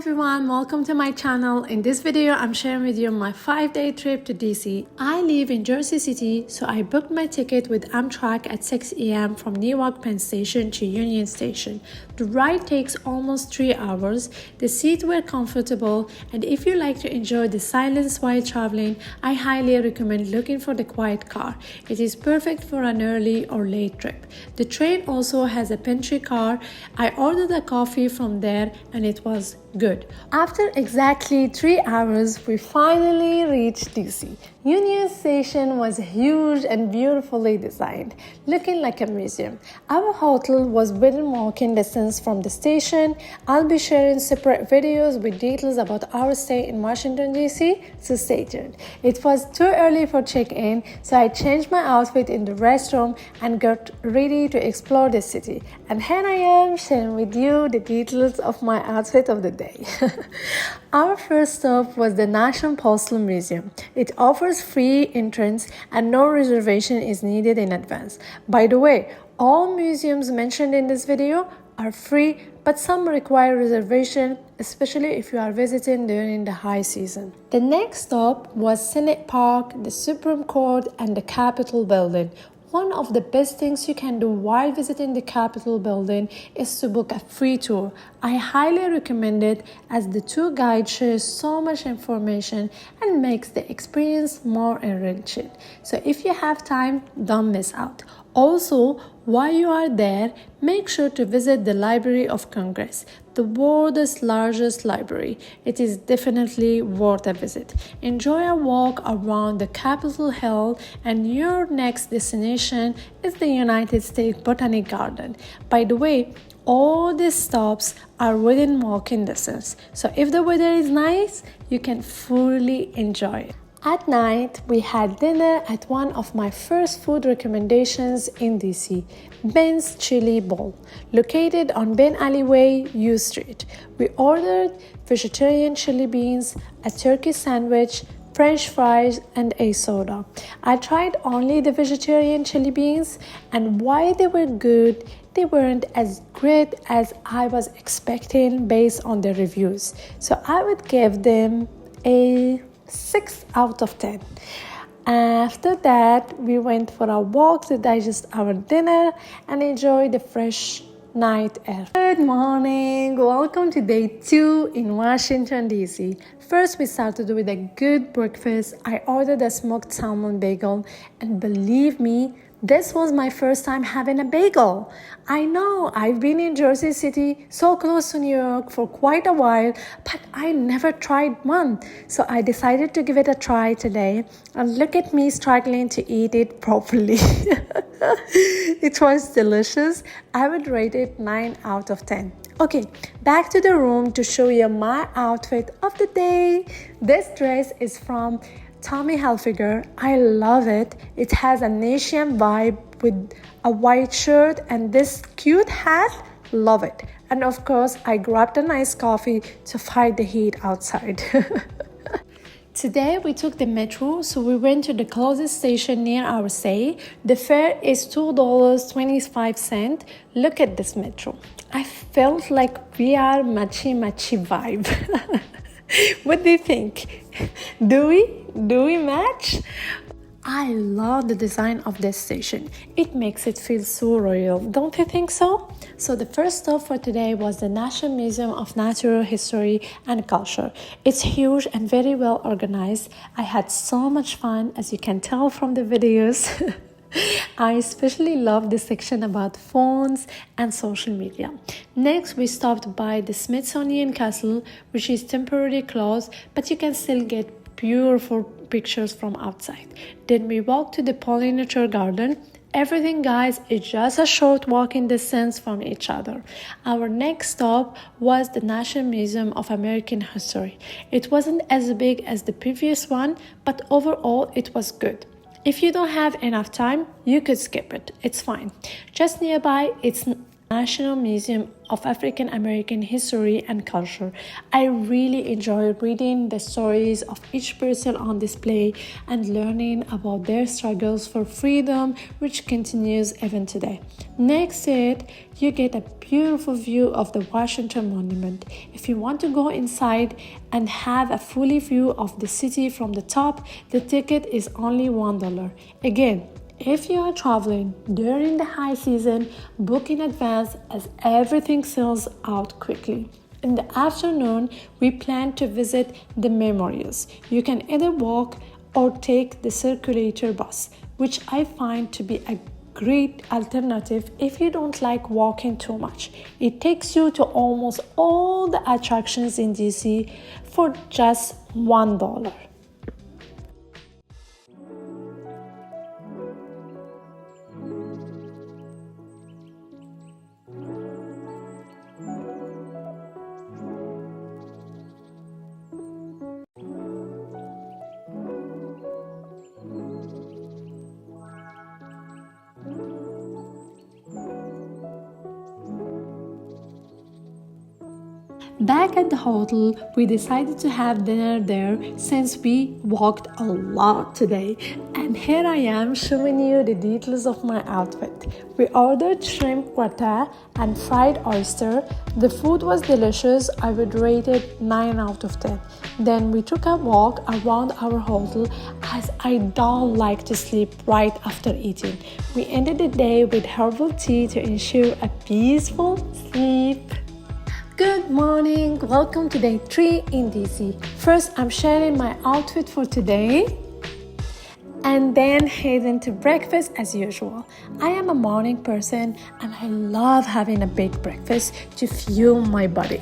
everyone, welcome to my channel. In this video, I'm sharing with you my 5-day trip to DC. I live in Jersey City, so I booked my ticket with Amtrak at 6 a.m. from Newark Penn Station to Union Station. The ride takes almost 3 hours. The seats were comfortable, and if you like to enjoy the silence while traveling, I highly recommend looking for the quiet car. It is perfect for an early or late trip. The train also has a pantry car. I ordered a coffee from there and it was good. After exactly 3 hours, we finally reached DC. Union Station was huge and beautifully designed, looking like a museum. Our hotel was within walking distance from the station. I'll be sharing separate videos with details about our stay in Washington, D.C., so stay tuned. It was too early for check-in, so I changed my outfit in the restroom and got ready to explore the city. And here I am sharing with you the details of my outfit of the day. Our first stop was the National Postal Museum. It offers free entrance and no reservation is needed in advance. By the way, all museums mentioned in this video are free, but some require reservation, especially if you are visiting during the high season. The next stop was Senate Park, the Supreme Court, and the Capitol Building. One of the best things you can do while visiting the Capitol building is to book a free tour. I highly recommend it as the tour guide shares so much information and makes the experience more enriching. So if you have time, don't miss out. Also, while you are there, make sure to visit the Library of Congress, the world's largest library. It is definitely worth a visit. Enjoy a walk around the Capitol Hill, and your next destination is the United States Botanic Garden. By the way, all these stops are within walking distance, so if the weather is nice, you can fully enjoy it. At night, we had dinner at one of my first food recommendations in DC, Ben's Chili Bowl, located on Ben Alleyway, U Street. We ordered vegetarian chili beans, a turkey sandwich, French fries, and a soda. I tried only the vegetarian chili beans, and while they were good, they weren't as great as I was expecting based on the reviews. So I would give them a 6 out of 10. After that, we went for a walk to digest our dinner and enjoy the fresh night air. Good morning, welcome to day 2 in Washington, D.C. First, we started with a good breakfast. I ordered a smoked salmon bagel, and believe me, this was my first time having a bagel. I know I've been in Jersey City, so close to New York, for quite a while, but I never tried one. So I decided to give it a try today. And look at me struggling to eat it properly. It was delicious. I would rate it 9 out of 10. Okay, back to the room to show you my outfit of the day. This dress is from Tommy Hilfiger. I love it. It has an Asian vibe with a white shirt and this cute hat. Love it. And of course, I grabbed a nice coffee to fight the heat outside. Today we took the metro, so we went to the closest station near our stay. The fare is $2.25. Look at this metro. I felt like we are matchy vibe. What do you think? Do we match? I love the design of this station. It makes it feel so royal, don't you think so? So the first stop for today was the National Museum of Natural History and Culture. It's huge and very well organized. I had so much fun, as you can tell from the videos. I especially love the section about phones and social media. Next, we stopped by the Smithsonian Castle, which is temporarily closed, but you can still get beautiful pictures from outside. Then we walked to the Pollinator Garden. Everything, guys, is just a short walking distance from each other. Our next stop was the National Museum of American History. It wasn't as big as the previous one, but overall it was good. If you don't have enough time, you could skip it. It's fine. Just nearby, it's National Museum of African American History and Culture. I really enjoy reading the stories of each person on display and learning about their struggles for freedom, which continues even today. Next to it, you get a beautiful view of the Washington Monument. If you want to go inside and have a fully view of the city from the top, the ticket is only $1. Again, if you are traveling during the high season, book in advance as everything sells out quickly. In the afternoon, we plan to visit the memorials. You can either walk or take the circulator bus, which I find to be a great alternative if you don't like walking too much. It takes you to almost all the attractions in DC for just $1. Back at the hotel, we decided to have dinner there since we walked a lot today. And here I am showing you the details of my outfit. We ordered shrimp gratin and fried oyster. The food was delicious. I would rate it 9 out of 10. Then we took a walk around our hotel as I don't like to sleep right after eating. We ended the day with herbal tea to ensure a peaceful sleep. Good morning, welcome to day 3 in DC. First, I'm sharing my outfit for today and then heading to breakfast as usual. I am a morning person and I love having a big breakfast to fuel my body.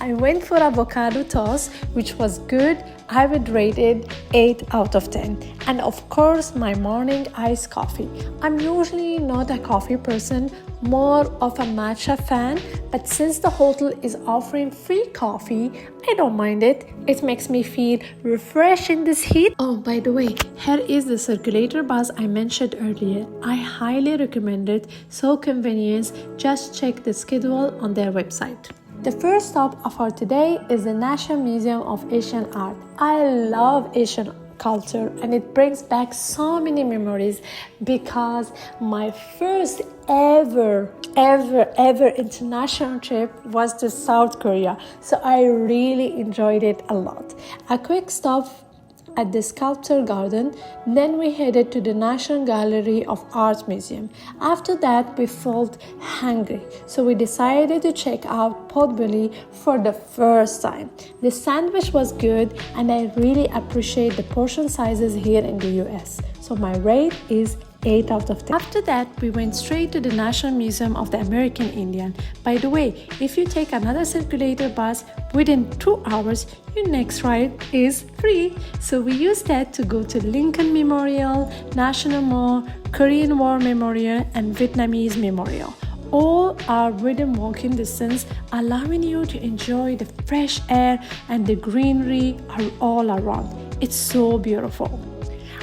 I went for avocado toast, which was good. I would rate it 8 out of 10. And of course, my morning iced coffee. I'm usually not a coffee person, more of a matcha fan, but since the hotel is offering free coffee, I don't mind it. It makes me feel refreshed in this heat. Oh, by the way, here is the circulator bus I mentioned earlier. I highly recommend it, so convenient. Just check the schedule on their website. The first stop of our today is the National Museum of Asian Art. I love Asian culture and it brings back so many memories because my first ever international trip was to South Korea. So I really enjoyed it a lot. A quick stop at the Sculpture Garden, then we headed to the National Gallery of Art Museum. After that, we felt hungry, so we decided to check out Potbelly for the first time. The sandwich was good and I really appreciate the portion sizes here in the US, so my rate is 8 out of 10. After that, we went straight to the National Museum of the American Indian. By the way, if you take another circulator bus within 2 hours, your next ride is free. So we used that to go to Lincoln Memorial, National Mall, Korean War Memorial, and Vietnamese Memorial. All are within walking distance, allowing you to enjoy the fresh air and the greenery are all around. It's so beautiful.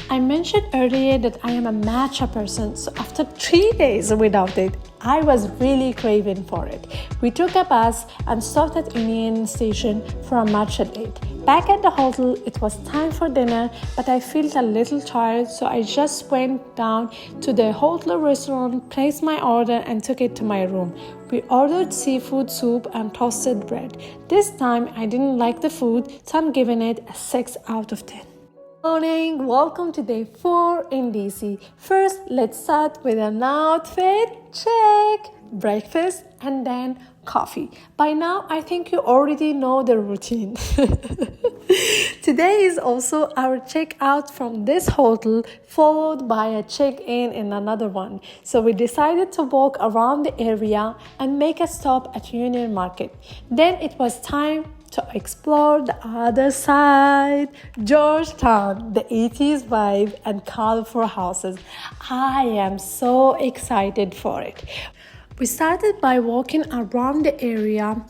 I mentioned earlier that I am a matcha person, so after 3 days without it, I was really craving for it. We took a bus and stopped at Union Station for a matcha date. Back at the hotel, it was time for dinner, but I felt a little tired, so I just went down to the hotel restaurant, placed my order, and took it to my room. We ordered seafood soup and toasted bread. This time, I didn't like the food, so I'm giving it a 6 out of 10. Morning, welcome to day 4 in DC. First, let's start with an outfit check, breakfast, and then coffee. By now, I think you already know the routine. Today is also our checkout from this hotel, followed by a check-in in another one. So we decided to walk around the area and make a stop at Union Market. Then it was time to explore the other side, Georgetown, the 80s vibe and colorful houses. I am so excited for it. We started by walking around the area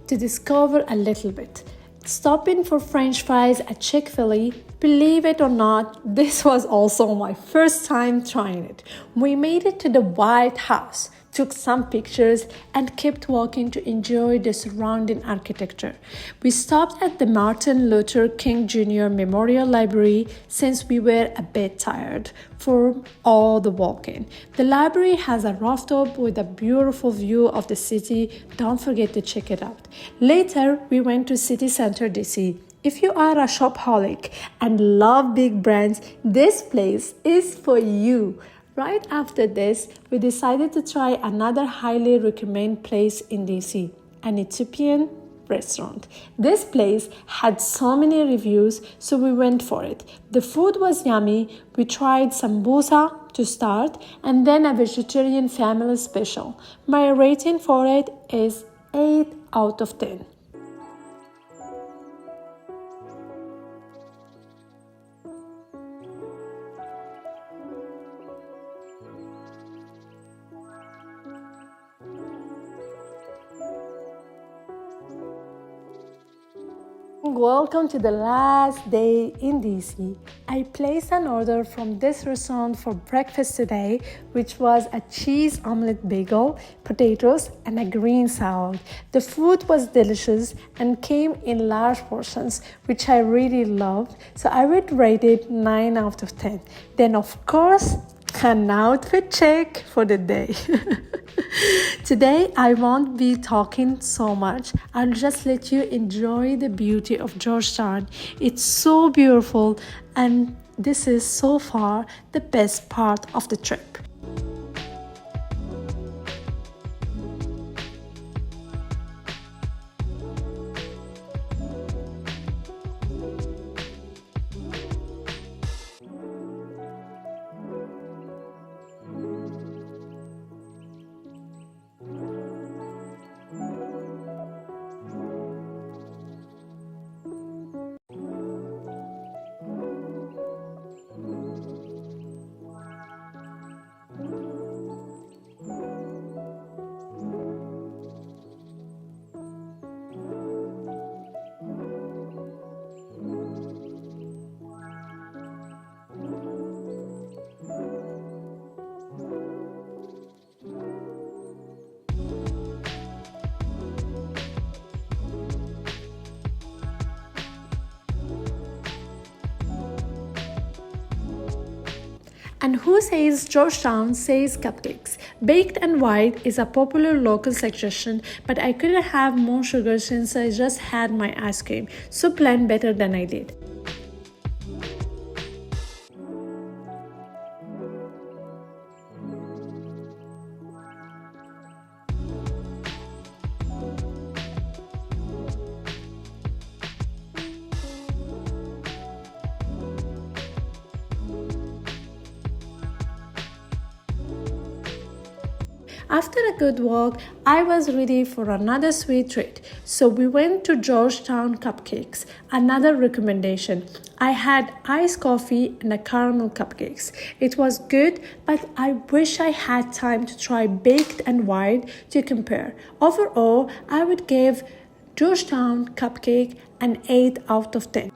to discover a little bit. Stopping for French fries at Chick-fil-A. Believe it or not, this was also my first time trying it. We made it to the White House. took some pictures, and kept walking to enjoy the surrounding architecture. We stopped at the Martin Luther King Jr. Memorial Library since we were a bit tired from all the walking. The library has a rooftop with a beautiful view of the city. Don't forget to check it out. Later, we went to City Center DC. If you are a shopaholic and love big brands, this place is for you. Right after this, we decided to try another highly recommended place in DC, an Ethiopian restaurant. This place had so many reviews, so we went for it. The food was yummy. We tried sambusa to start and then a vegetarian family special. My rating for it is 8 out of 10. Welcome to the last day in DC. I placed an order from this restaurant for breakfast today, which was a cheese omelette bagel, potatoes, and a green salad. The food was delicious and came in large portions, which I really loved, so I would rate it 9 out of 10. Then, of course, an outfit check for the day. Today, I won't be talking so much. I'll just let you enjoy the beauty of Georgetown. It's so beautiful, and this is so far the best part of the trip. And who says Georgetown says cupcakes? Baked and white is a popular local suggestion, but I couldn't have more sugar since I just had my ice cream, so planned better than I did. After a good walk, I was ready for another sweet treat. So we went to Georgetown Cupcakes, another recommendation. I had iced coffee and a caramel cupcakes. It was good, but I wish I had time to try baked and white to compare. Overall, I would give Georgetown Cupcake an 8 out of 10.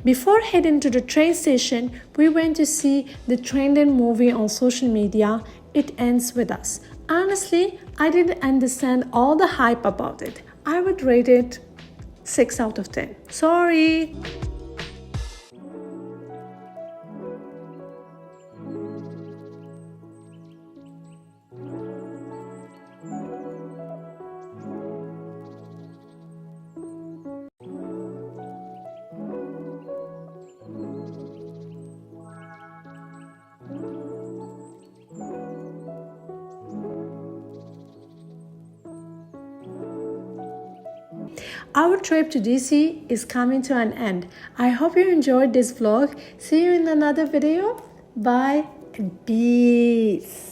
Before heading to the train station, we went to see the trending movie on social media, It Ends With Us. Honestly, I didn't understand all the hype about it. I would rate it 6 out of 10. Sorry! Our trip to DC is coming to an end. I hope you enjoyed this vlog. See you in another video. Bye and peace.